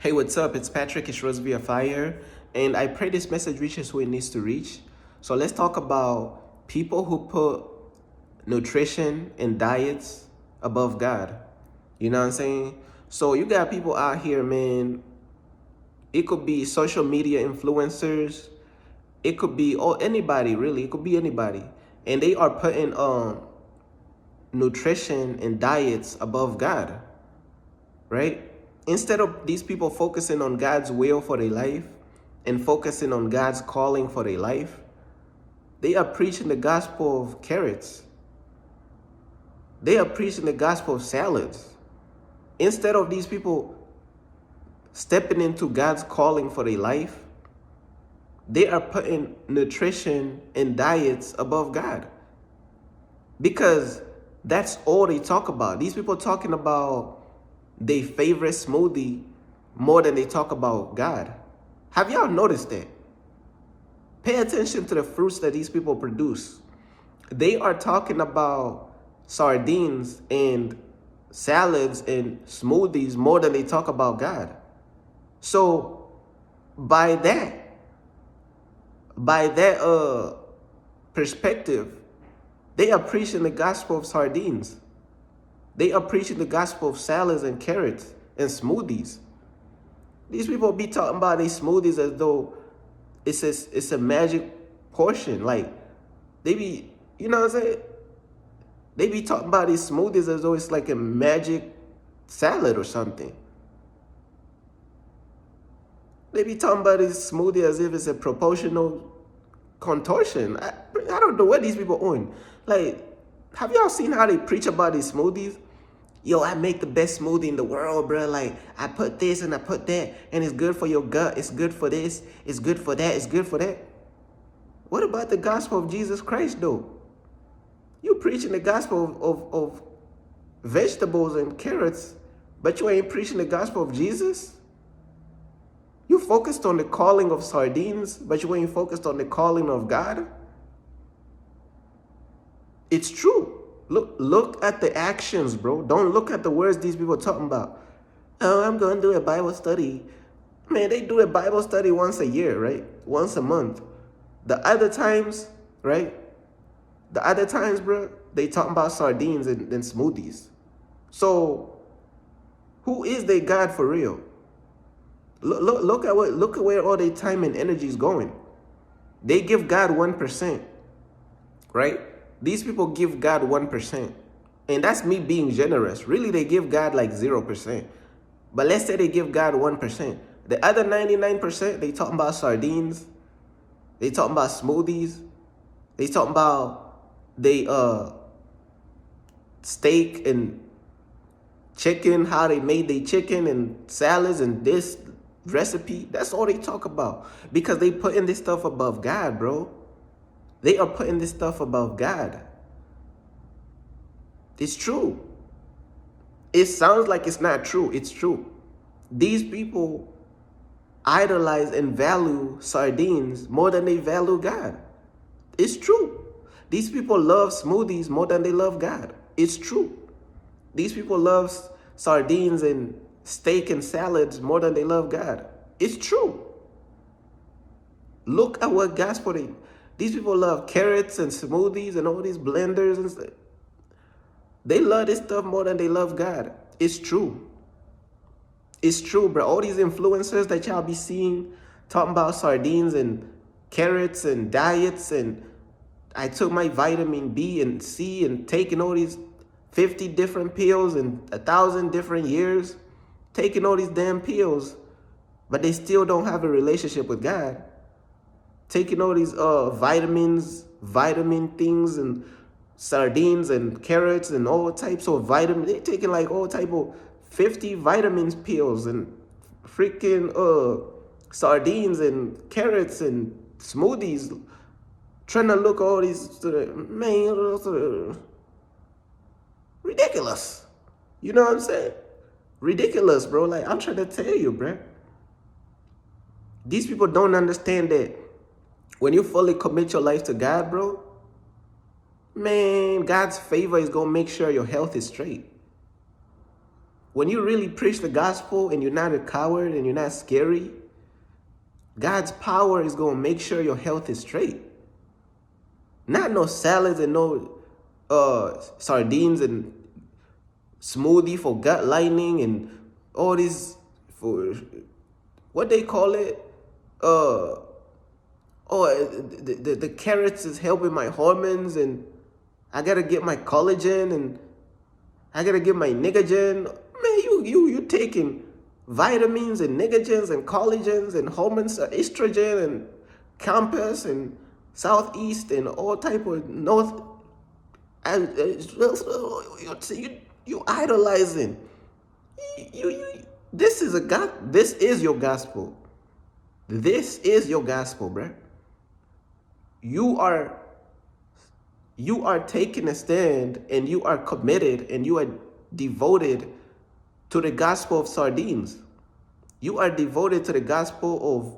Hey, what's up? It's Patrick. It's Rose via Fire, and I pray this message reaches who it needs to reach. So let's talk about people who put nutrition and diets above God. You know what I'm saying? So you got people out here, man. It could be social media influencers. It could be anybody really. It could be anybody, and they are putting nutrition and diets above God, right? Instead of these people focusing on God's will for their life and focusing on God's calling for their life, they are preaching the gospel of carrots. They are preaching the gospel of salads. Instead of these people stepping into God's calling for their life, they are putting nutrition and diets above God. Because that's all they talk about. These people talking about their favorite smoothie more than they talk about God. Have y'all noticed that? Pay attention to the fruits that these people produce. They are talking about sardines and salads and smoothies more than they talk about God. So by that perspective, they are preaching the gospel of sardines. They are preaching the gospel of salads and carrots and smoothies. These people be talking about these smoothies as though it's a magic portion. Like they be, you know what I'm saying? They be talking about these smoothies as though it's like a magic salad or something. They be talking about this smoothie as if it's a proportional contortion. I don't know what these people own. Like, have y'all seen how they preach about these smoothies? Yo, I make the best smoothie in the world, bro. Like, I put this and I put that, and it's good for your gut. It's good for this. It's good for that. It's good for that. What about the gospel of Jesus Christ, though? You preaching the gospel of vegetables and carrots, but you ain't preaching the gospel of Jesus? You focused on the calling of sardines, but you ain't focused on the calling of God? It's true. Look at the actions, bro. Don't look at the words these people are talking about. Oh, I'm going to do a Bible study. Man, they do a Bible study once a year, right? Once a month. The other times, right? The other times, bro, they talking about sardines and smoothies. So, who is their God for real? Look at where all their time and energy is going. They give God 1%, right? These people give God 1. And that's me being generous. Really, they give God like 0%. But let's say they give God 1%. The other 99%, they talking about sardines. They talking about smoothies. They talking about they steak and chicken, how they made their chicken and salads and this recipe. That's all they talk about. Because they putting this stuff above God, bro. They are putting this stuff above God. It's true. It sounds like it's not true. It's true. These people idolize and value sardines more than they value God. It's true. These people love smoothies more than they love God. It's true. These people love sardines and steak and salads more than they love God. It's true. Look at what gospel these people love carrots and smoothies and all these blenders and stuff. They love this stuff more than they love God. It's true. It's true, bro. All these influencers that y'all be seeing talking about sardines and carrots and diets and I took my vitamin B and C and taking all these 50 different pills in 1,000 different years, taking all these damn pills, but they still don't have a relationship with God. Taking all these vitamin things and sardines and carrots and all types of vitamins. They taking like all type of 50 vitamins pills and freaking sardines and carrots and smoothies. Trying to look all these man, ridiculous. You know what I'm saying? Ridiculous, bro. Like I'm trying to tell you, bro. These people don't understand that when you fully commit your life to God, bro, man, God's favor is going to make sure your health is straight. When you really preach the gospel and you're not a coward and you're not scary, God's power is going to make sure your health is straight. Not no salads and no sardines and smoothie for gut lining and all this for what they call it. The carrots is helping my hormones and I gotta get my collagen and I gotta get my nicogen. Man, you taking vitamins and nicogens and collagens and hormones, estrogen and campus and southeast and all type of north. And you idolizing. This is This is your gospel. This is your gospel, bruh. You are taking a stand and you are committed and you are devoted to the gospel of sardines. You are devoted to the gospel of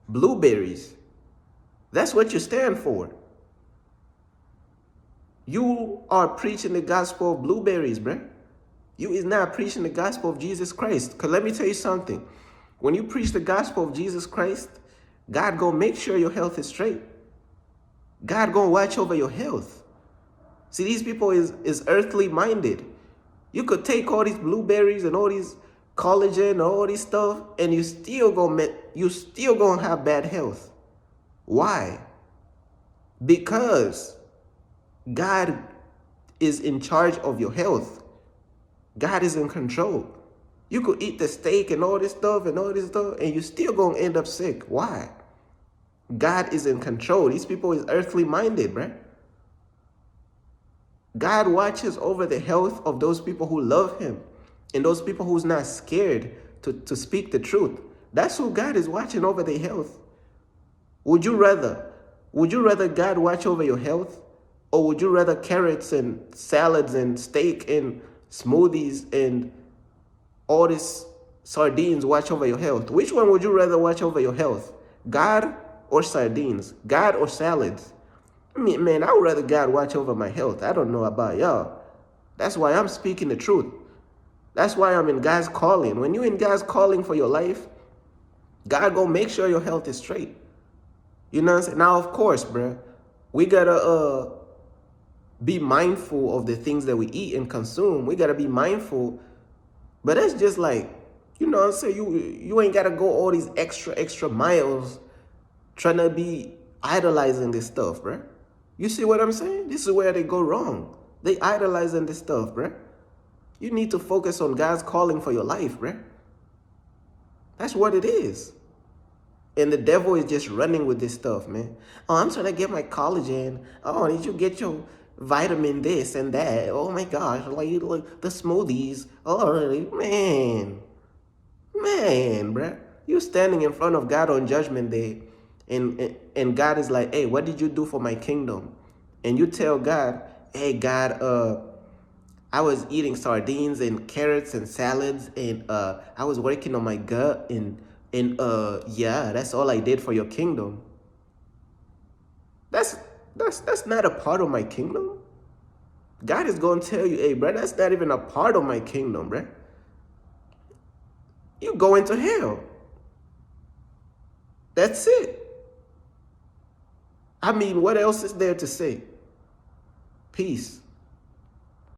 blueberries. That's what you stand for. You are preaching the gospel of blueberries, bruh. You is not preaching the gospel of Jesus Christ. Because let me tell you something. When you preach the gospel of Jesus Christ, God gonna make sure your health is straight. God gonna watch over your health. See, these people is earthly minded. You could take all these blueberries and all these collagen and all this stuff, and you still gonna have bad health. Why? Because God is in charge of your health. God is in control. You could eat the steak and all this stuff, and you still gonna end up sick. Why? God is in control. These people is earthly minded, bruh. God watches over the health of those people who love him and those people who's not scared to speak the truth. That's who God is watching over their health. Would you rather God watch over your health, or would you rather carrots and salads and steak and smoothies and all this sardines watch over your health? Which one would you rather watch over your health? God or sardines? God or salads? I mean, man, I would rather God watch over my health. I don't know about y'all. That's why I'm speaking the truth. That's why I'm in God's calling. When you're in God's calling for your life, God gonna make sure your health is straight. You know what I'm saying? Now, of course, bruh, we gotta be mindful of the things that we eat and consume. We gotta be mindful. But that's just like, you know what I'm saying? You ain't gotta go all these extra miles trying to be idolizing this stuff, bruh. You see what I'm saying? This is where they go wrong. They idolizing this stuff, bruh. You need to focus on God's calling for your life, bruh. That's what it is. And the devil is just running with this stuff, man. Oh, I'm trying to get my collagen. Oh, did you get your vitamin this and that? Oh my gosh, like the smoothies. Oh, man, bruh. You standing in front of God on Judgment Day, and God is like, hey, what did you do for my kingdom? And you tell God, hey, God, I was eating sardines and carrots and salads, and I was working on my gut, and yeah, that's all I did for your kingdom. That's not a part of my kingdom. God is going to tell you, hey, bro, that's not even a part of my kingdom, bro. You go into hell. That's it. I mean, what else is there to say? Peace.